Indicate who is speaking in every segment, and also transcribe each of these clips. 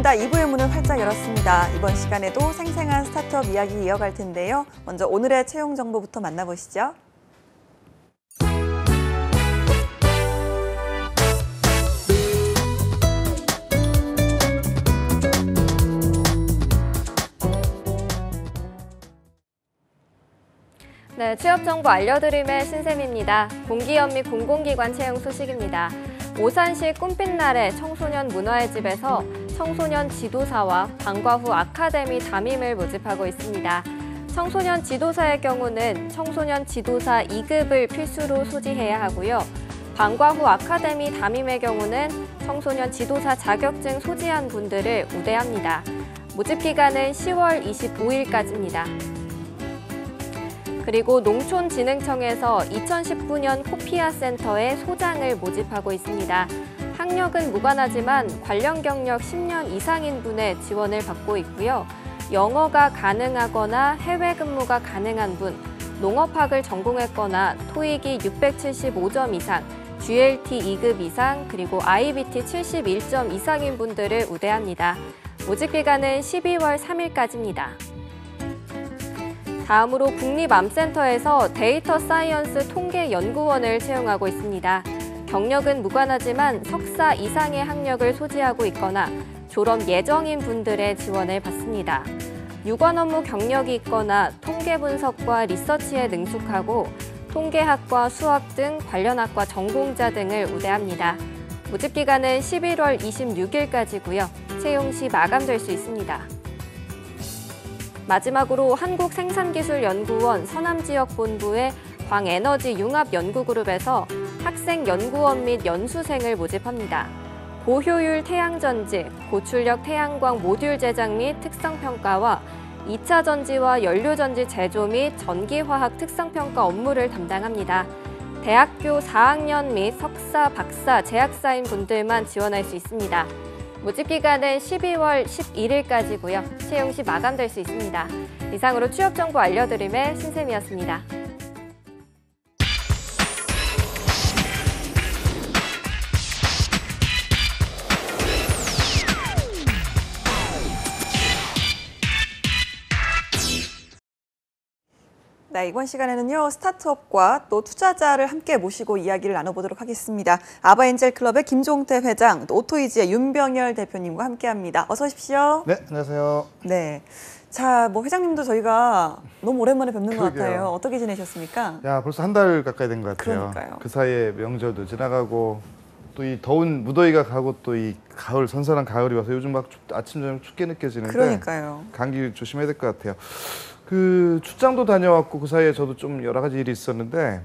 Speaker 1: 반갑습니다. 2부의 문을 활짝 열었습니다. 이번 시간에도 생생한 스타트업 이야기 이어갈 텐데요. 먼저 오늘의 채용 정보부터 만나보시죠.
Speaker 2: 네, 취업 정보 알려드림의 신샘입니다. 공기업 및 공공기관 채용 소식입니다. 오산시 꿈빛날의 청소년 문화의 집에서 청소년 지도사와 방과 후 아카데미 담임을 모집하고 있습니다. 청소년 지도사의 경우는 청소년 지도사 2급을 필수로 소지해야 하고요. 방과 후 아카데미 담임의 경우는 청소년 지도사 자격증 소지한 분들을 우대합니다. 모집 기간은 10월 25일까지입니다. 그리고 농촌진흥청에서 2019년 코피아 센터의 소장을 모집하고 있습니다. 학력은 무관하지만 관련 경력 10년 이상인 분의 지원을 받고 있고요. 영어가 가능하거나 해외 근무가 가능한 분, 농업학을 전공했거나 토익이 675점 이상, GLT 2급 이상, 그리고 IBT 71점 이상인 분들을 우대합니다. 모집 기간은 12월 3일까지입니다. 다음으로 국립암센터에서 데이터 사이언스 통계연구원을 채용하고 있습니다. 경력은 무관하지만 석사 이상의 학력을 소지하고 있거나 졸업 예정인 분들의 지원을 받습니다. 유관 업무 경력이 있거나 통계 분석과 리서치에 능숙하고 통계학과, 수학 등 관련 학과 전공자 등을 우대합니다. 모집 기간은 11월 26일까지고요. 채용 시 마감될 수 있습니다. 마지막으로 한국생산기술연구원 서남지역본부의 광에너지융합연구그룹에서 학생연구원 및 연수생을 모집합니다. 고효율 태양전지, 고출력 태양광 모듈 제작 및 특성평가와 2차 전지와 연료전지 제조 및 전기화학 특성평가 업무를 담당합니다. 대학교 4학년 및 석사, 박사, 재학사인 분들만 지원할 수 있습니다. 모집 기간은 12월 11일까지고요. 채용 시 마감될 수 있습니다. 이상으로 취업 정보 알려드림의 신샘이었습니다.
Speaker 1: 네, 이번 시간에는요, 스타트업과 또 투자자를 함께 모시고 이야기를 나눠보도록 하겠습니다. 아바엔젤클럽의 김종태 회장, 또 오토이지의 윤병열 대표님과 함께합니다. 어서 오십시오.
Speaker 3: 네, 안녕하세요.
Speaker 1: 네, 자, 뭐 회장님도 저희가 너무 오랜만에 뵙는 것
Speaker 3: 그러게요.
Speaker 1: 같아요. 어떻게 지내셨습니까?
Speaker 3: 야, 벌써 한 달 가까이 된 것 같아요.
Speaker 1: 그러니까요.
Speaker 3: 그 사이에 명절도 지나가고 또 이 더운 무더위가 가고 또 이 가을 선선한 가을이 와서 요즘 막 아침 저녁 춥게 느껴지는데
Speaker 1: 그러니까요.
Speaker 3: 감기 조심해야 될 것 같아요. 그 출장도 다녀왔고 그 사이에 저도 좀 여러 가지 일이 있었는데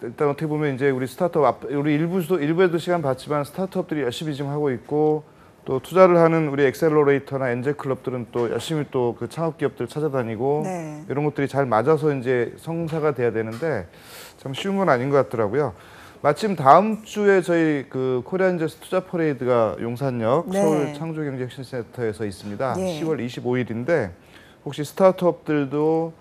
Speaker 3: 일단 어떻게 보면 이제 우리 스타트업 우리 일부에도 시간 봤지만 스타트업들이 열심히 지금 하고 있고 또 투자를 하는 우리 엑셀러레이터나 엔젤 클럽들은 또 열심히 또 그 창업 기업들 찾아다니고
Speaker 1: 네.
Speaker 3: 이런 것들이 잘 맞아서 이제 성사가 돼야 되는데 참 쉬운 건 아닌 것 같더라고요. 마침 다음 주에 저희 그 코리안제스 투자 퍼레이드가 용산역
Speaker 1: 네.
Speaker 3: 서울 창조경제혁신센터에서 있습니다.
Speaker 1: 예.
Speaker 3: 10월 25일인데 혹시 스타트업들도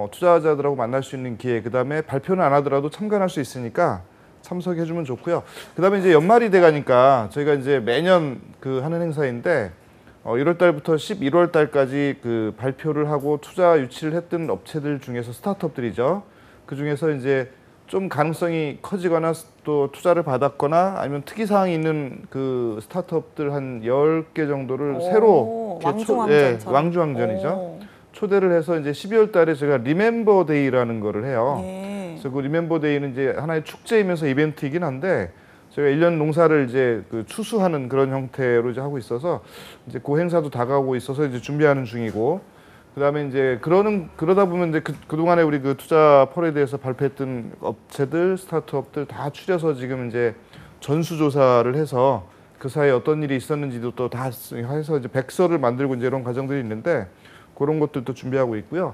Speaker 3: 투자자들하고 만날 수 있는 기회, 그다음에 발표는 안 하더라도 참관할 수 있으니까 참석해주면 좋고요. 그다음에 이제 연말이 돼가니까 저희가 이제 매년 그 하는 행사인데 1월 달부터 11월 달까지 그 발표를 하고 투자 유치를 했던 업체들 중에서 스타트업들이죠. 그 중에서 이제 좀 가능성이 커지거나 또 투자를 받았거나 아니면 특이 사항이 있는 그 스타트업들 한 10개 정도를 새로
Speaker 1: 왕중왕전처럼.
Speaker 3: 왕중왕전이죠. 초대를 해서 이제 12월 달에 제가 리멤버 데이라는 거를 해요.
Speaker 1: 예.
Speaker 3: 그래서 그 리멤버 데이는 이제 하나의 축제이면서 이벤트이긴 한데 저희가 1년 농사를 이제 그 추수하는 그런 형태로 이제 하고 있어서 이제 그 행사도 다가오고 있어서 이제 준비하는 중이고 그다음에 이제 그러다 보면 이제 그동안에 우리 그 투자 퍼레이드에서 발표했던 업체들, 스타트업들 다 추려서 지금 이제 전수조사를 해서 그 사이에 어떤 일이 있었는지도 또 다 해서 이제 백서를 만들고 이제 이런 과정들이 있는데 그런 것들도 준비하고 있고요.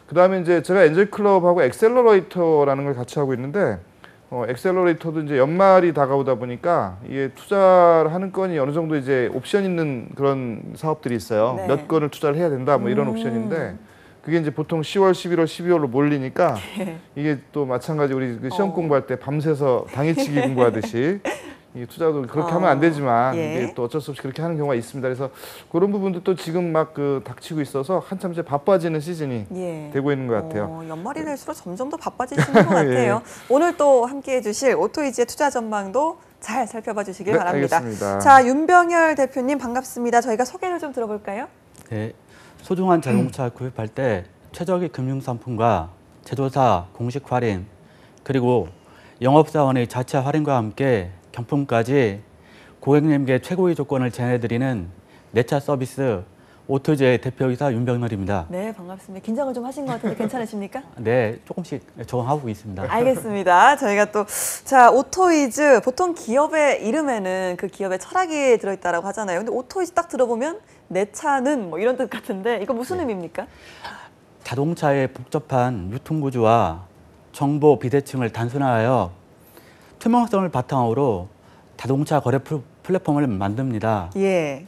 Speaker 3: 그다음에 이제 제가 엔젤클럽하고 엑셀러레이터라는 걸 같이 하고 있는데 엑셀러레이터도 이제 연말이 다가오다 보니까 이게 투자를 하는 건이 어느 정도 이제 옵션 있는 그런 사업들이 있어요.
Speaker 1: 네.
Speaker 3: 몇 건을 투자를 해야 된다 뭐 이런 옵션인데 그게 이제 보통 10월, 11월, 12월로 몰리니까 이게 또 마찬가지 우리 그 시험 공부할 때 밤새서 당일치기 공부하듯이 이 투자도 그렇게 하면 안 되지만
Speaker 1: 예.
Speaker 3: 이게 또 어쩔 수 없이 그렇게 하는 경우가 있습니다. 그래서 그런 부분도 또 지금 막 그 닥치고 있어서 한참 이제 바빠지는 시즌이
Speaker 1: 예.
Speaker 3: 되고 있는 것 같아요.
Speaker 1: 연말이 될수록 점점 더 바빠지시는 것 같아요. 오늘 또 함께해 주실 오토이지의 투자 전망도 잘 살펴봐 주시길
Speaker 3: 네,
Speaker 1: 바랍니다.
Speaker 3: 알겠습니다.
Speaker 1: 자, 윤병열 대표님 반갑습니다. 저희가 소개를 좀 들어볼까요?
Speaker 4: 네, 소중한 자동차 구입할 때 최적의 금융 상품과 제조사 공식 할인 그리고 영업사원의 자체 할인과 함께 경품까지 고객님께 최고의 조건을 제안해드리는 내차 서비스 오토이지의 대표이사 윤병열입니다.
Speaker 1: 네, 반갑습니다. 긴장을 좀 하신 것 같은데 괜찮으십니까?
Speaker 4: 네, 조금씩 적응하고 있습니다.
Speaker 1: 알겠습니다. 저희가 또, 자, 오토이즈, 보통 기업의 이름에는 그 기업의 철학이 들어있다라고 하잖아요. 근데 오토이즈 딱 들어보면 내 차는 뭐 이런 뜻 같은데 이거 무슨 의미입니까?
Speaker 4: 자동차의 복잡한 유통구조와 정보 비대칭을 단순화하여 투명성을 바탕으로 자동차 거래 플랫폼을 만듭니다.
Speaker 1: 예.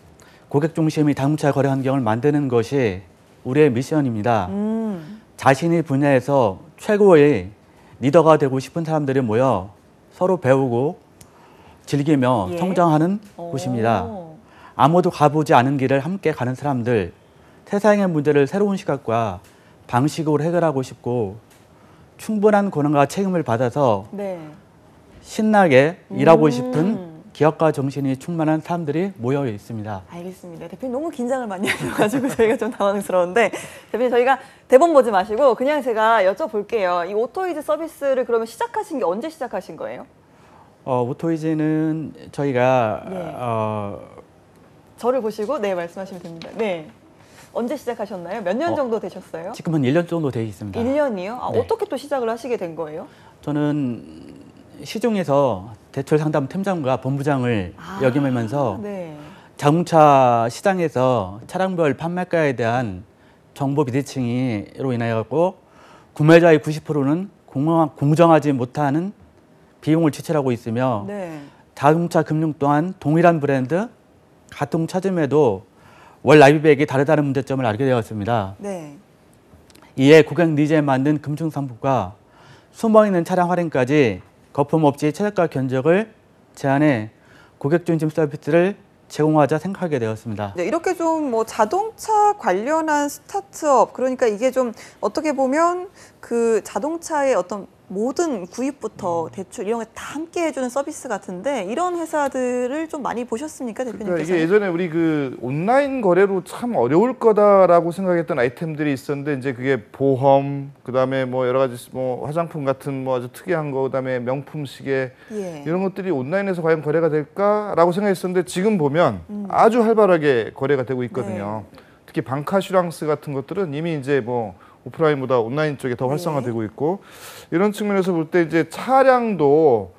Speaker 4: 고객 중심의 자동차 거래 환경을 만드는 것이 우리의 미션입니다. 자신의 분야에서 최고의 리더가 되고 싶은 사람들이 모여 서로 배우고 즐기며
Speaker 1: 예.
Speaker 4: 성장하는 곳입니다. 아무도 가보지 않은 길을 함께 가는 사람들, 세상의 문제를 새로운 시각과 방식으로 해결하고 싶고 충분한 권한과 책임을 받아서
Speaker 1: 네.
Speaker 4: 신나게 일하고 싶은 기업가 정신이 충만한 사람들이 모여 있습니다.
Speaker 1: 알겠습니다. 대표님 너무 긴장을 많이 하셔가지고 저희가 좀 당황스러운데 대표님 저희가 대본 보지 마시고 그냥 제가 여쭤볼게요. 이 오토이즈 서비스를 그러면 시작하신 게 언제 시작하신 거예요?
Speaker 4: 오토이즈는 저희가
Speaker 1: 예. 저를 보시고 네 말씀하시면 됩니다. 네. 언제 시작하셨나요? 몇 년 정도 되셨어요?
Speaker 4: 지금은 1년 정도 되어 있습니다.
Speaker 1: 1년이요? 아,
Speaker 4: 네.
Speaker 1: 어떻게 또 시작을 하시게 된 거예요?
Speaker 4: 저는 시중에서 대출 상담 팀장과 본부장을 역임하면서
Speaker 1: 네.
Speaker 4: 자동차 시장에서 차량별 판매가에 대한 정보 비대칭으로 인하여 구매자의 90%는 공정하지 못하는 비용을 지출하고 있으며
Speaker 1: 네.
Speaker 4: 자동차 금융 또한 동일한 브랜드, 같은 차점에도 월 납입액이 다르다는 문제점을 알게 되었습니다.
Speaker 1: 네.
Speaker 4: 이에 고객 니즈에 맞는 금융 상품과 숨어있는 차량 할인까지 거품 없이 최저가 견적을 제안해 고객 중심 서비스를 제공하자 생각하게 되었습니다.
Speaker 1: 네, 이렇게 좀 뭐 자동차 관련한 스타트업, 그러니까 이게 좀 어떻게 보면 그 자동차의 어떤 모든 구입부터 대출 이런 거 다 함께 해주는 서비스 같은데 이런 회사들을 좀 많이 보셨습니까,
Speaker 3: 그러니까
Speaker 1: 대표님께서?
Speaker 3: 이게 예전에 우리 그 온라인 거래로 참 어려울 거다라고 생각했던 아이템들이 있었는데 이제 그게 보험, 그다음에 뭐 여러 가지 뭐 화장품 같은 뭐 아주 특이한 거, 그다음에 명품 시계
Speaker 1: 예.
Speaker 3: 이런 것들이 온라인에서 과연 거래가 될까라고 생각했었는데 지금 보면 아주 활발하게 거래가 되고 있거든요. 특히 방카슈랑스 같은 것들은 이미 이제 뭐 오프라인보다 온라인 쪽에 더 활성화되고 있고 이런 측면에서 볼 때 이제 차량도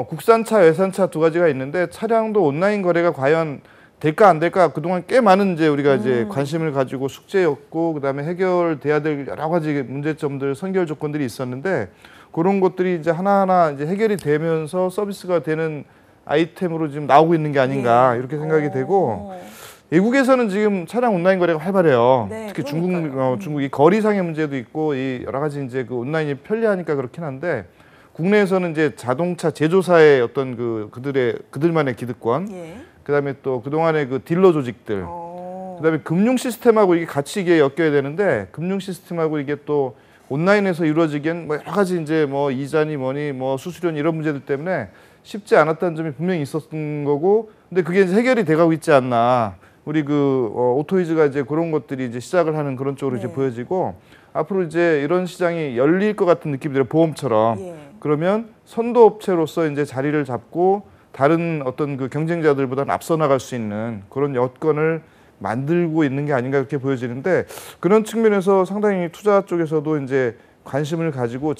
Speaker 3: 국산차, 외산차 두 가지가 있는데 차량도 온라인 거래가 과연 될까 안 될까 그동안 꽤 많은 이제 우리가 이제 관심을 가지고 숙제였고 그다음에 해결돼야 될 여러 가지 문제점들, 선결 조건들이 있었는데 그런 것들이 이제 하나하나 이제 해결이 되면서 서비스가 되는 아이템으로 지금 나오고 있는 게 아닌가 이렇게 생각이 되고 외국에서는 지금 차량 온라인 거래가 활발해요.
Speaker 1: 네,
Speaker 3: 특히
Speaker 1: 그러니까요.
Speaker 3: 중국이 거리상의 문제도 있고 이 여러 가지 이제 그 온라인이 편리하니까 그렇긴 한데 국내에서는 이제 자동차 제조사의 어떤 그들만의 기득권,
Speaker 1: 예.
Speaker 3: 그다음에 또 그동안의 그 딜러 조직들, 그다음에 금융 시스템하고 이게 같이 이게 엮여야 되는데 금융 시스템하고 이게 또 온라인에서 이루어지기엔 뭐 여러 가지 이제 뭐 이자니 뭐니 뭐 수수료니 이런 문제들 때문에 쉽지 않았다는 점이 분명히 있었던 거고, 근데 그게 이제 해결이 돼가고 있지 않나. 우리 오토이즈가 이제 그런 것들이 이제 시작을 하는 그런 쪽으로 이제 보여지고 앞으로 이제 이런 시장이 열릴 것 같은 느낌이 들어요. 보험처럼.
Speaker 1: 예.
Speaker 3: 그러면 선도업체로서 이제 자리를 잡고 다른 어떤 그 경쟁자들보다는 앞서 나갈 수 있는 그런 여건을 만들고 있는 게 아닌가 이렇게 보여지는데 그런 측면에서 상당히 투자 쪽에서도 이제 관심을 가지고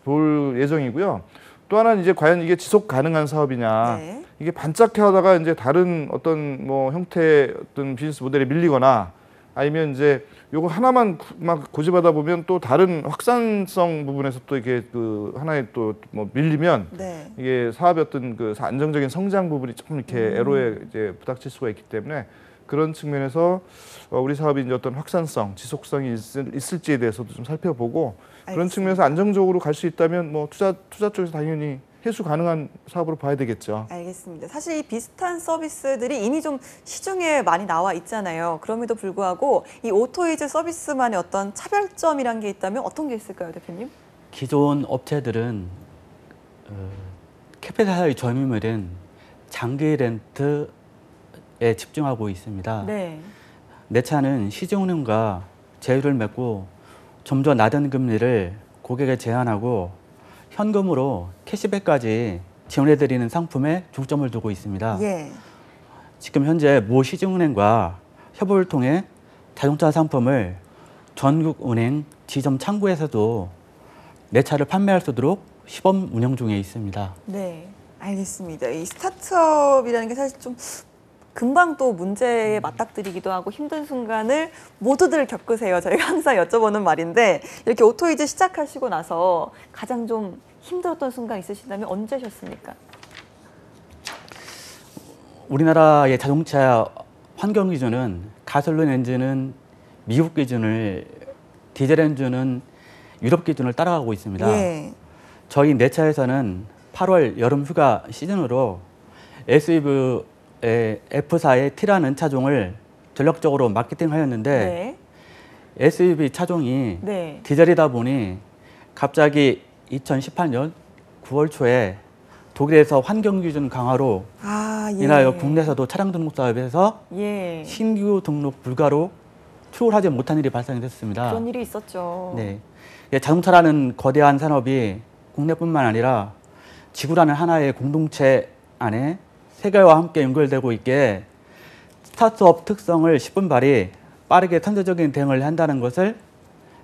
Speaker 3: 볼 예정이고요. 또 하나는 이제 과연 이게 지속 가능한 사업이냐.
Speaker 1: 네.
Speaker 3: 이게 반짝해 하다가 이제 다른 어떤 뭐 형태의 어떤 비즈니스 모델에 밀리거나 아니면 이제 요거 하나만 막 고집하다 보면 또 다른 확산성 부분에서 또 이게 그 하나에 또 뭐 밀리면
Speaker 1: 네.
Speaker 3: 이게 사업의 어떤 그 안정적인 성장 부분이 조금 이렇게 애로에 이제 부닥칠 수가 있기 때문에 그런 측면에서 우리 사업이 이제 어떤 확산성, 지속성이 있을지에 대해서도 좀 살펴보고 그런
Speaker 1: 알겠습니다.
Speaker 3: 측면에서 안정적으로 갈 수 있다면 뭐 투자 쪽에서 당연히 해수 가능한 사업으로 봐야 되겠죠.
Speaker 1: 알겠습니다. 사실 이 비슷한 서비스들이 이미 좀 시중에 많이 나와 있잖아요. 그럼에도 불구하고 이 오토이즈 서비스만의 어떤 차별점이란 게 있다면 어떤 게 있을까요, 대표님?
Speaker 4: 기존 업체들은 캐피탈의 점유율은 장기 렌트에 집중하고 있습니다.
Speaker 1: 네.
Speaker 4: 내 차는 시중은행과 제휴를 맺고 좀 더 낮은 금리를 고객에 제한하고 현금으로 캐시백까지 지원해드리는 상품에 중점을 두고 있습니다.
Speaker 1: 예.
Speaker 4: 지금 현재 모 시중은행과 협업을 통해 자동차 상품을 전국 은행 지점 창구에서도 내 차를 판매할 수 있도록 시범 운영 중에 있습니다.
Speaker 1: 네. 알겠습니다. 이 스타트업이라는 게 사실 좀 금방 또 문제에 맞닥뜨리기도 하고 힘든 순간을 모두들 겪으세요. 저희가 항상 여쭤보는 말인데 이렇게 오토이즈 시작하시고 나서 가장 좀 힘들었던 순간 있으신다면 언제셨습니까?
Speaker 4: 우리나라의 자동차 환경 기준은 가솔린 엔진은 미국 기준을, 디젤 엔진은 유럽 기준을 따라가고 있습니다.
Speaker 1: 예.
Speaker 4: 저희 내 차에서는 8월 여름 휴가 시즌으로 SUV의 F4의 T라는 차종을 전략적으로 마케팅하였는데
Speaker 1: 네.
Speaker 4: SUV 차종이
Speaker 1: 네.
Speaker 4: 디젤이다 보니 갑자기 2018년 9월 초에 독일에서 환경 기준 강화로
Speaker 1: 아, 예.
Speaker 4: 인하여 국내에서도 차량 등록 사업에서
Speaker 1: 예.
Speaker 4: 신규 등록 불가로 출고하지 못한 일이 발생이 됐습니다.
Speaker 1: 그런 일이 있었죠.
Speaker 4: 네. 자동차라는 거대한 산업이 국내뿐만 아니라 지구라는 하나의 공동체 안에 세계와 함께 연결되고 있기에 스타트업 특성을 10분 발휘 빠르게 선제적인 대응을 한다는 것을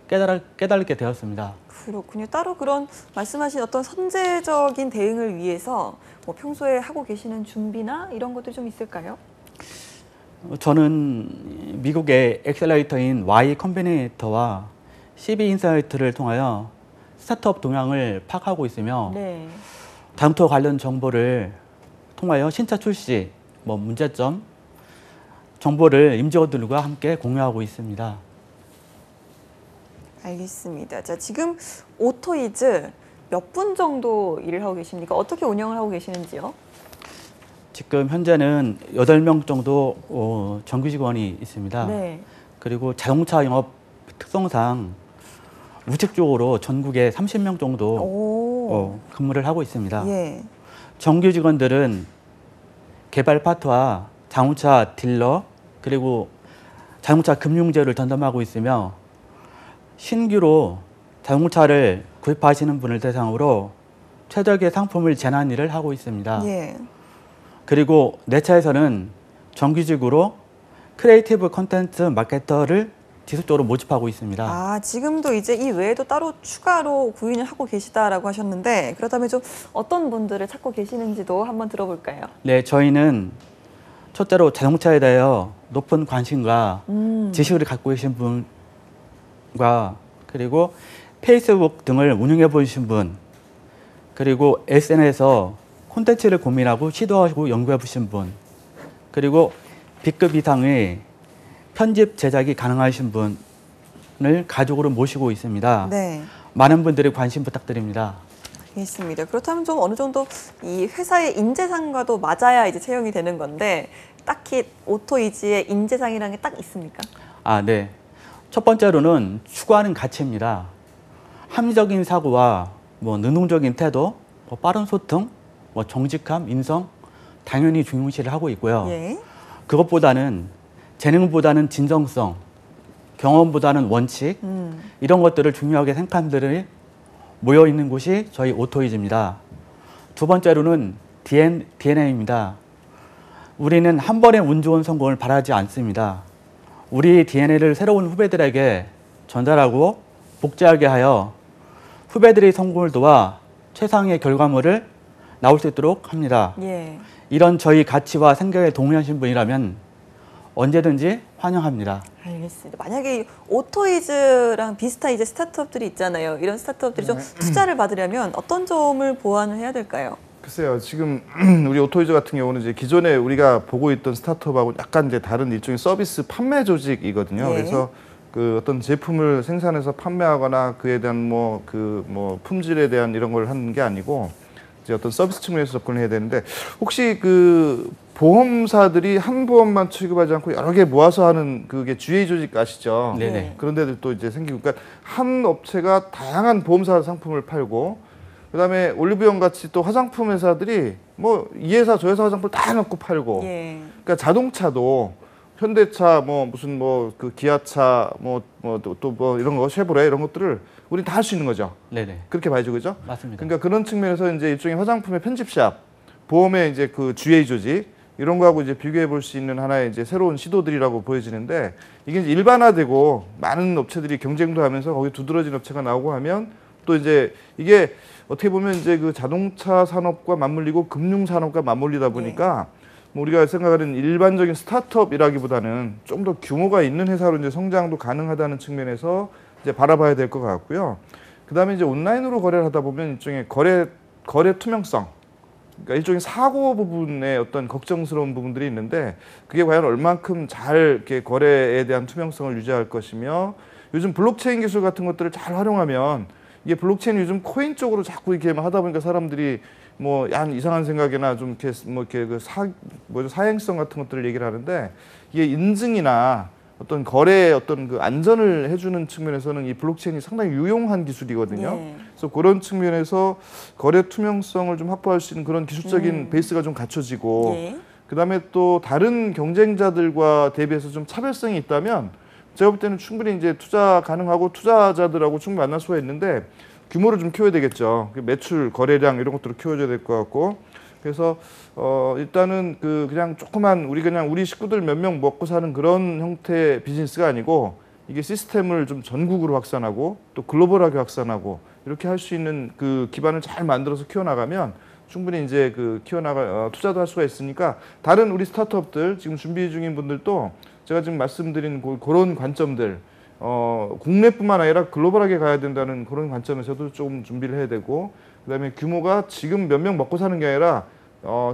Speaker 4: 깨달게 되었습니다.
Speaker 1: 그렇군요. 따로 그런 말씀하신 어떤 선제적인 대응을 위해서 뭐 평소에 하고 계시는 준비나 이런 것들이 좀 있을까요?
Speaker 4: 저는 미국의 엑셀러레이터인 Y 컴비네이터와 CB 인사이트를 통하여 스타트업 동향을 파악하고 있으며
Speaker 1: 네.
Speaker 4: 자동차 관련 정보를 통하여 신차 출시, 문제점, 정보를 임직원들과 함께 공유하고 있습니다.
Speaker 1: 알겠습니다. 자, 지금 오토이즈 몇 분 정도 일을 하고 계십니까? 어떻게 운영을 하고 계시는지요?
Speaker 4: 지금 현재는 8명 정도 정규 직원이 있습니다.
Speaker 1: 네.
Speaker 4: 그리고 자동차 영업 특성상 우측 쪽으로 전국에 30명 정도
Speaker 1: 오.
Speaker 4: 근무를 하고 있습니다.
Speaker 1: 예.
Speaker 4: 정규 직원들은 개발 파트와 자동차 딜러 그리고 자동차 금융제를 전담하고 있으며 신규로 자동차를 구입하시는 분을 대상으로 최적의 상품을 제안하는 일을 하고 있습니다.
Speaker 1: 예.
Speaker 4: 그리고 내 차에서는 정규직으로 크리에이티브 콘텐츠 마케터를 지속적으로 모집하고 있습니다.
Speaker 1: 아, 지금도 이제 이 외에도 따로 추가로 구인을 하고 계시다라고 하셨는데 그렇다면 좀 어떤 분들을 찾고 계시는지도 한번 들어볼까요?
Speaker 4: 네, 저희는 첫째로 자동차에 대하여 높은 관심과 지식을 갖고 계신 분과 그리고 페이스북 등을 운영해 보신 분 그리고 SNS에서 콘텐츠를 고민하고 시도하시고 연구해 보신 분 그리고 B급 이상의 편집 제작이 가능하신 분을 가족으로 모시고 있습니다.
Speaker 1: 네.
Speaker 4: 많은 분들의 관심 부탁드립니다.
Speaker 1: 알겠습니다. 그렇다면 좀 어느 정도 이 회사의 인재상과도 맞아야 이제 채용이 되는 건데 딱히 오토이즈의 인재상이라는 게 딱 있습니까?
Speaker 4: 아, 네. 첫 번째로는 추구하는 가치입니다. 합리적인 사고와 능동적인 태도, 빠른 소통, 정직함, 인성 당연히 중요시를 하고 있고요.
Speaker 1: 예.
Speaker 4: 그것보다는 재능보다는 진정성, 경험보다는 원칙 이런 것들을 중요하게 생각하는 분들이 모여 있는 곳이 저희 오토이즈입니다. 두 번째로는 DNA입니다. 우리는 한 번의 운 좋은 성공을 바라지 않습니다. 우리 DNA를 새로운 후배들에게 전달하고 복제하게 하여 후배들의 성공을 도와 최상의 결과물을 나올 수 있도록 합니다.
Speaker 1: 예.
Speaker 4: 이런 저희 가치와 생각에 동의하신 분이라면 언제든지 환영합니다.
Speaker 1: 알겠습니다. 만약에 이 오토이즈랑 비슷한 이제 스타트업들이 있잖아요. 이런 스타트업들이 좀 투자를 받으려면 어떤 점을 보완을 해야 될까요?
Speaker 3: 글쎄요, 지금 우리 오토이즈 같은 경우는 이제 기존에 우리가 보고 있던 스타트업하고 약간 이제 다른 일종의 서비스 판매 조직이거든요.
Speaker 1: 예.
Speaker 3: 그래서 그 어떤 제품을 생산해서 판매하거나 그에 대한 품질에 대한 이런 걸 하는 게 아니고 이제 어떤 서비스 측면에서 접근을 해야 되는데 혹시 그 보험사들이 한 보험만 취급하지 않고 여러 개 모아서 하는 그게 GA 조직 아시죠?
Speaker 4: 네네.
Speaker 3: 그런 데들 또 이제 생기고 그러니까 한 업체가 다양한 보험사 상품을 팔고 그다음에 올리브영 같이 또 화장품 회사들이 뭐 이 회사 저 회사 화장품 다 넣고 팔고
Speaker 1: 예.
Speaker 3: 그러니까 자동차도 현대차 뭐 무슨 뭐 그 기아차 뭐 또 뭐 이런 거 쉐보레 이런 것들을 우리 다 할 수 있는 거죠.
Speaker 4: 네네.
Speaker 3: 그렇게 봐야죠, 그죠?
Speaker 4: 맞습니다.
Speaker 3: 그러니까 그런 측면에서 이제 일종의 화장품의 편집샵, 보험의 이제 그 GA 조직 이런 거하고 이제 비교해 볼 수 있는 하나의 이제 새로운 시도들이라고 보여지는데 이게 이제 일반화되고 많은 업체들이 경쟁도 하면서 거기 두드러진 업체가 나오고 하면 또 이제 이게 어떻게 보면 이제 그 자동차 산업과 맞물리고 금융 산업과 맞물리다 보니까 뭐 우리가 생각하는 일반적인 스타트업이라기보다는 좀 더 규모가 있는 회사로 이제 성장도 가능하다는 측면에서 이제 바라봐야 될 것 같고요. 그다음에 이제 온라인으로 거래를 하다 보면 일종의 거래 투명성, 그러니까 일종의 사고 부분에 어떤 걱정스러운 부분들이 있는데 그게 과연 얼만큼 잘 이렇게 거래에 대한 투명성을 유지할 것이며 요즘 블록체인 기술 같은 것들을 잘 활용하면 이게 블록체인 요즘 코인 쪽으로 자꾸 이렇게 막 하다 보니까 사람들이 뭐 양 이상한 생각이나 좀 이렇게 뭐 이렇게 그 사행성 같은 것들을 얘기를 하는데 이게 인증이나 어떤 거래의 어떤 그 안전을 해주는 측면에서는 이 블록체인이 상당히 유용한 기술이거든요.
Speaker 1: 예.
Speaker 3: 그래서 그런 측면에서 거래 투명성을 좀 확보할 수 있는 그런 기술적인 베이스가 좀 갖춰지고
Speaker 1: 예.
Speaker 3: 그다음에 또 다른 경쟁자들과 대비해서 좀 차별성이 있다면 제가 볼 때는 충분히 이제 투자 가능하고 투자자들하고 충분히 만날 수가 있는데 규모를 좀 키워야 되겠죠. 매출, 거래량 이런 것들을 키워줘야 될 것 같고 그래서 일단은 그냥 조그만 우리 식구들 몇 명 먹고 사는 그런 형태의 비즈니스가 아니고 이게 시스템을 좀 전국으로 확산하고 또 글로벌하게 확산하고 이렇게 할 수 있는 그 기반을 잘 만들어서 키워나가면 충분히 이제 투자도 할 수가 있으니까 다른 우리 스타트업들 지금 준비 중인 분들도 제가 지금 말씀드린 그런 관점들 국내뿐만 아니라 글로벌하게 가야 된다는 그런 관점에서도 좀 준비를 해야 되고 그다음에 규모가 지금 몇 명 먹고 사는 게 아니라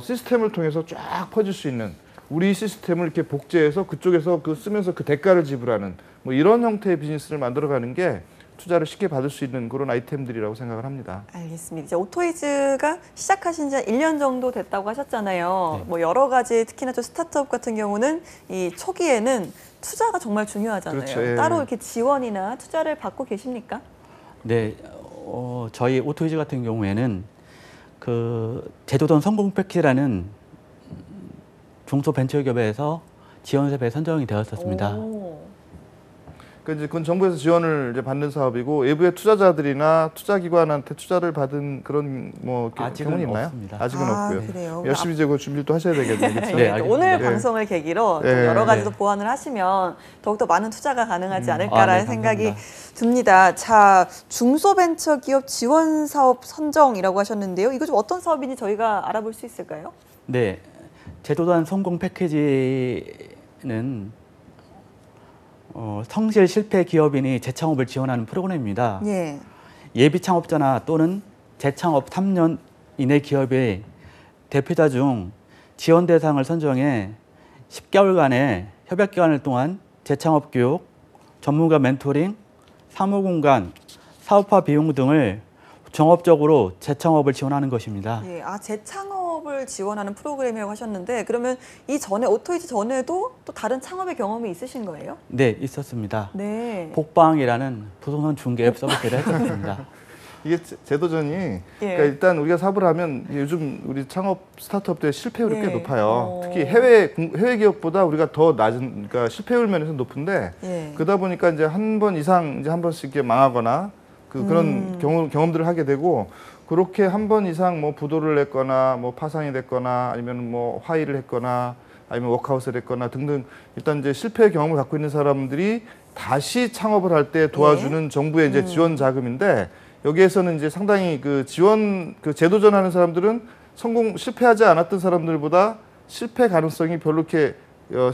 Speaker 3: 시스템을 통해서 쫙 퍼질 수 있는 우리 시스템을 이렇게 복제해서 그쪽에서 쓰면서 그 대가를 지불하는 뭐 이런 형태의 비즈니스를 만들어가는 게 투자를 쉽게 받을 수 있는 그런 아이템들이라고 생각을 합니다.
Speaker 1: 알겠습니다. 이제 오토이즈가 시작하신 지 1년 정도 됐다고 하셨잖아요.
Speaker 4: 네.
Speaker 1: 뭐 여러 가지 특히나 좀 스타트업 같은 경우는 이 초기에는 투자가 정말 중요하잖아요.
Speaker 3: 그렇죠. 예.
Speaker 1: 따로 이렇게 지원이나 투자를 받고 계십니까?
Speaker 4: 네, 저희 오토이즈 같은 경우에는 그 제도돈 성공 패키지라는 중소벤처기업에서 지원사업에 선정이 되었었습니다.
Speaker 1: 오.
Speaker 3: 그러니까 이제 그건 정부에서 지원을 이제 받는 사업이고 외부의 투자자들이나 투자기관한테 투자를 받은 그런 뭐
Speaker 4: 아직은
Speaker 3: 경우는 있나요?
Speaker 4: 없습니다.
Speaker 3: 아직은 없고요.
Speaker 1: 그래요.
Speaker 3: 열심히 이제 그 준비를 또 하셔야 되겠네요. 그렇죠?
Speaker 4: 네, 알겠습니다.
Speaker 1: 오늘
Speaker 3: 네.
Speaker 1: 방송을 계기로 또
Speaker 3: 네.
Speaker 1: 여러 가지 또
Speaker 4: 네.
Speaker 1: 보완을 하시면 더욱더 많은 투자가 가능하지 않을까라는
Speaker 4: 네,
Speaker 1: 생각이
Speaker 4: 감사합니다.
Speaker 1: 듭니다. 자, 중소벤처기업 지원 사업 선정이라고 하셨는데요. 이거 좀 어떤 사업인지 저희가 알아볼 수 있을까요?
Speaker 4: 네, 제도단 성공 패키지는 성실 실패 기업인이 재창업을 지원하는 프로그램입니다.
Speaker 1: 예.
Speaker 4: 예비 창업자나 또는 재창업 3년 이내 기업의 대표자 중 지원 대상을 선정해 10개월간의 협약 기간을 동안 재창업 교육, 전문가 멘토링, 사무 공간, 사업화 비용 등을 종합적으로 재창업을 지원하는 것입니다.
Speaker 1: 예, 재창업을 지원하는 프로그램이라고 하셨는데 그러면 이 전에 오토이즈 전에도 또 다른 창업의 경험이 있으신 거예요?
Speaker 4: 네, 있었습니다.
Speaker 1: 네.
Speaker 4: 복방이라는 부동산 중개 앱 서비스를 했었습니다.
Speaker 3: 이게 제도전이 그러니까 일단 우리가 사업을 하면 요즘 우리 창업 스타트업들의 실패율이 꽤 높아요. 특히 해외 기업보다 우리가 더 낮은 그러니까 실패율 면에서 높은데 그러다 보니까 이제 한 번 이상 이제 한 번씩 이렇게 망하거나 그런 경험들을 하게 되고 그렇게 한 번 이상 뭐 부도를 냈거나 뭐 파산이 됐거나 아니면 뭐 화의를 했거나 아니면 워크아웃을 했거나 등등 일단 이제 실패 경험을 갖고 있는 사람들이 다시 창업을 할 때 도와주는 정부의 이제 지원 자금인데 여기에서는 이제 상당히 그 지원 재도전하는 사람들은 실패하지 않았던 사람들보다 실패 가능성이 별로 이렇게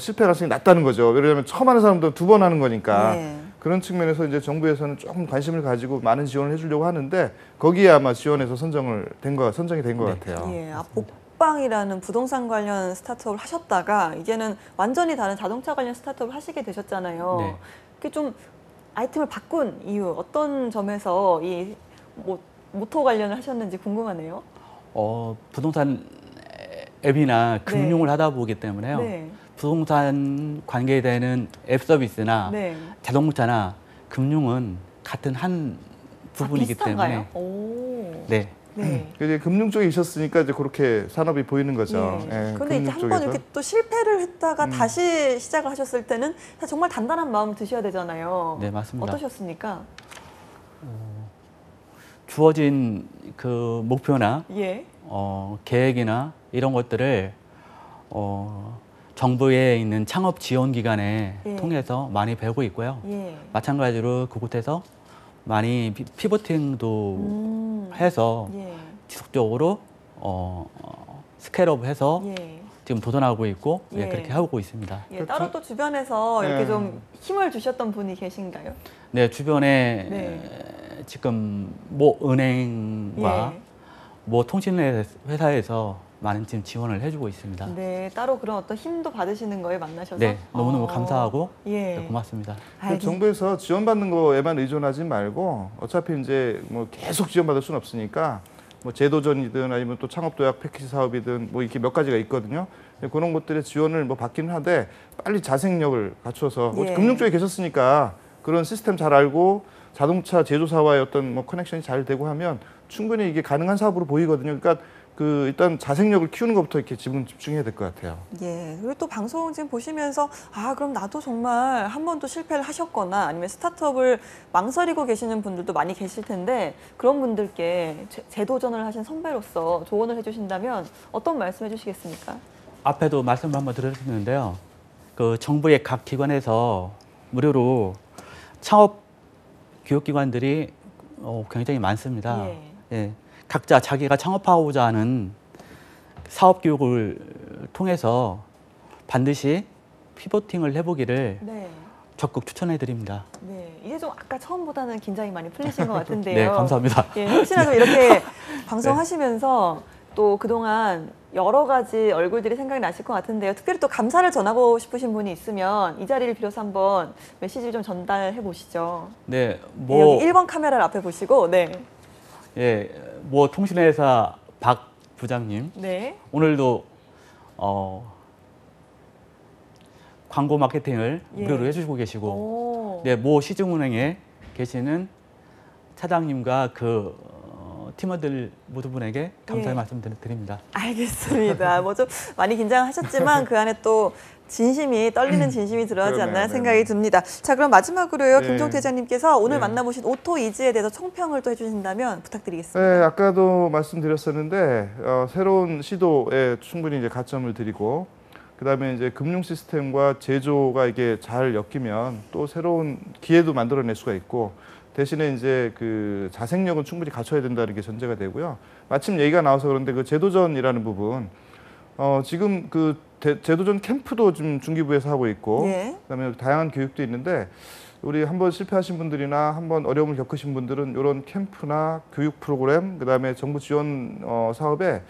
Speaker 3: 실패 가능성이 낮다는 거죠. 왜냐하면 처음 하는 사람도 2번 하는 거니까. 그런 측면에서 이제 정부에서는 조금 관심을 가지고 많은 지원을 해주려고 하는데 거기에 아마 지원해서 선정이 된 것 같아요.
Speaker 1: 예, 복방이라는 부동산 관련 스타트업을 하셨다가 이제는 완전히 다른 자동차 관련 스타트업을 하시게 되셨잖아요.
Speaker 4: 네.
Speaker 1: 그게 좀 아이템을 바꾼 이유 어떤 점에서 이 모토 관련을 하셨는지 궁금하네요.
Speaker 4: 부동산 앱이나 금융을 하다 보기 때문에요.
Speaker 1: 네.
Speaker 4: 부동산 관계되는 앱 서비스나
Speaker 1: 네.
Speaker 4: 자동차나 금융은 같은 한 부분이기
Speaker 1: 비슷한가요?
Speaker 4: 때문에
Speaker 1: 오.
Speaker 4: 네.
Speaker 1: 네.
Speaker 3: 이제 금융 쪽에 있었으니까 이제 그렇게 산업이 보이는 거죠.
Speaker 1: 네.
Speaker 3: 예,
Speaker 1: 그런데 이제
Speaker 3: 금융
Speaker 1: 한 번
Speaker 3: 쪽에서.
Speaker 1: 이렇게 또 실패를 했다가 다시 시작을 하셨을 때는 정말 단단한 마음 드셔야 되잖아요.
Speaker 4: 네, 맞습니다.
Speaker 1: 어떠셨습니까?
Speaker 4: 주어진 그 목표나
Speaker 1: 예.
Speaker 4: 계획이나 이런 것들을 정부에 있는 창업 지원 기관에
Speaker 1: 예.
Speaker 4: 통해서 많이 배우고 있고요.
Speaker 1: 예.
Speaker 4: 마찬가지로 그곳에서 많이 피보팅도 해서
Speaker 1: 예.
Speaker 4: 지속적으로 스케일업해서
Speaker 1: 예.
Speaker 4: 지금 도전하고 있고
Speaker 1: 예.
Speaker 4: 그렇게 하고 있습니다.
Speaker 1: 예. 따로 또 주변에서 이렇게
Speaker 3: 예.
Speaker 1: 좀 힘을 주셨던 분이 계신가요?
Speaker 4: 네, 주변에
Speaker 1: 네.
Speaker 4: 지금 모 은행과
Speaker 1: 예.
Speaker 4: 모 통신회사에서 많은 지금 지원을 해주고 있습니다.
Speaker 1: 네, 따로 그런 어떤 힘도 받으시는 거에 만나셔서?
Speaker 4: 네, 너무너무 감사하고
Speaker 1: 예.
Speaker 4: 고맙습니다.
Speaker 3: 그 정부에서 지원받는 거에만 의존하지 말고 어차피 이제 뭐 계속 지원받을 수는 없으니까 뭐 제도전이든 아니면 또 창업도약 패키지 사업이든 뭐 이렇게 몇 가지가 있거든요. 그런 것들의 지원을 뭐 받기는 하되 빨리 자생력을 갖춰서
Speaker 1: 예.
Speaker 3: 금융 쪽에 계셨으니까 그런 시스템 잘 알고 자동차 제조사와의 어떤 뭐 커넥션이 잘 되고 하면 충분히 이게 가능한 사업으로 보이거든요. 그러니까 그 일단 자생력을 키우는 것부터 이렇게 지금 집중해야 될 것 같아요.
Speaker 1: 예. 그리고 또 방송 지금 보시면서 그럼 나도 정말 한 번도 실패를 하셨거나 아니면 스타트업을 망설이고 계시는 분들도 많이 계실 텐데 그런 분들께 재도전을 하신 선배로서 조언을 해주신다면 어떤 말씀 해주시겠습니까?
Speaker 4: 앞에도 말씀을 한번 드렸는데요. 그 정부의 각 기관에서 무료로 창업 교육기관들이 굉장히 많습니다.
Speaker 1: 예.
Speaker 4: 예. 각자 자기가 창업하고자 하는 사업 교육을 통해서 반드시 피보팅을 해보기를
Speaker 1: 네.
Speaker 4: 적극 추천해 드립니다.
Speaker 1: 네. 이제 좀 아까 처음보다는 긴장이 많이 풀리신 것 같은데요.
Speaker 4: 네, 감사합니다.
Speaker 1: 예, 혹시나 좀 이렇게 방송하시면서 또 그동안 여러 가지 얼굴들이 생각이 나실 것 같은데요. 특별히 또 감사를 전하고 싶으신 분이 있으면 이 자리를 빌어서 한번 메시지를 좀 전달해 보시죠.
Speaker 4: 네,
Speaker 1: 네, 여기 1번 카메라를 앞에 보시고, 네.
Speaker 4: 예, 뭐 통신회사 박 부장님
Speaker 1: 네.
Speaker 4: 오늘도 광고 마케팅을
Speaker 1: 예.
Speaker 4: 무료로 해주시고 계시고,
Speaker 1: 오.
Speaker 4: 네, 모 시중은행에 계시는 차장님과 그 팀원들 모두 분에게 감사의
Speaker 1: 예.
Speaker 4: 말씀 드립니다.
Speaker 1: 알겠습니다. 뭐 좀 많이 긴장하셨지만 그 안에 또 진심이 떨리는 진심이 들어가지
Speaker 3: 그러네요,
Speaker 1: 않나
Speaker 3: 네.
Speaker 1: 생각이 듭니다. 자, 그럼 마지막으로요.
Speaker 3: 네.
Speaker 1: 김종태 회장님께서 오늘
Speaker 3: 네.
Speaker 1: 만나보신 오토이즈에 대해서 총평을 또 해주신다면 부탁드리겠습니다.
Speaker 3: 네, 아까도 말씀드렸었는데 새로운 시도에 충분히 이제 가점을 드리고 그다음에 이제 금융 시스템과 제조가 이게 잘 엮이면 또 새로운 기회도 만들어낼 수가 있고 대신에 이제 그 자생력은 충분히 갖춰야 된다는 게 전제가 되고요. 마침 얘기가 나와서 그런데 그 제도전이라는 부분 지금 그 제도전 캠프도 좀 중기부에서 하고 있고
Speaker 1: 예.
Speaker 3: 그다음에 다양한 교육도 있는데 우리 한번 실패하신 분들이나 한번 어려움을 겪으신 분들은 이런 캠프나 교육 프로그램 그다음에 정부 지원 사업에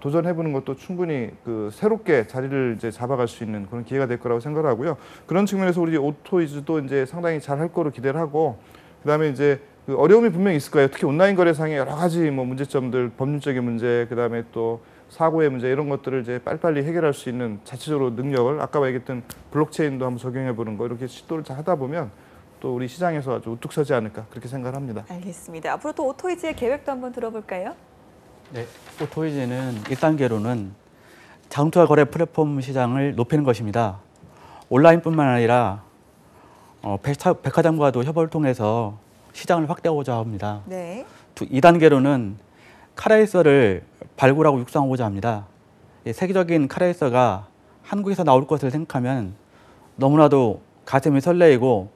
Speaker 3: 도전해보는 것도 충분히 그 새롭게 자리를 이제 잡아갈 수 있는 그런 기회가 될 거라고 생각을 하고요. 그런 측면에서 우리 오토이즈도 이제 상당히 잘 할 거로 기대를 하고 그다음에 이제 그 어려움이 분명히 있을 거예요. 특히 온라인 거래상의 여러 가지 뭐 문제점들, 법률적인 문제, 그다음에 또 사고의 문제 이런 것들을 이제 빨리빨리 해결할 수 있는 자체적으로 능력을 아까 얘기했던 블록체인도 한번 적용해 보는 거 이렇게 시도를 잘 하다 보면 또 우리 시장에서 아주 우뚝 서지 않을까 그렇게 생각을 합니다.
Speaker 1: 알겠습니다. 앞으로 또 오토이즈의 계획도 한번 들어볼까요?
Speaker 4: 네, 오토이즈는 1단계로는 자동차 거래 플랫폼 시장을 높이는 것입니다. 온라인뿐만 아니라 백화점과도 협업을 통해서 시장을 확대하고자 합니다.
Speaker 1: 네.
Speaker 4: 2단계로는 카레이서를 발굴하고 육성하고자 합니다. 세계적인 카레이서가 한국에서 나올 것을 생각하면 너무나도 가슴이 설레이고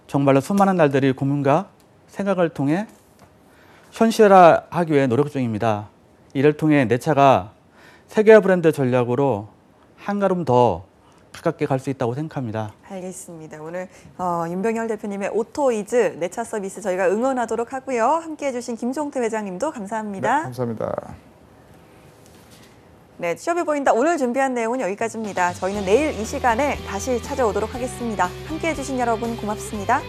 Speaker 4: 정말로 수많은 날들이 고민과 생각을 통해 현실화하기 위해 노력 중입니다. 이를 통해 내 차가 세계 브랜드 전략으로 한 걸음 더 가깝게 갈 수 있다고 생각합니다.
Speaker 1: 알겠습니다. 오늘 윤병열 대표님의 오토이즈 내차 서비스 저희가 응원하도록 하고요. 함께해 주신 김종태 회장님도 감사합니다.
Speaker 3: 네, 감사합니다.
Speaker 1: 네, 취업이 보인다. 오늘 준비한 내용은 여기까지입니다. 저희는 내일 이 시간에 다시 찾아오도록 하겠습니다. 함께해 주신 여러분 고맙습니다.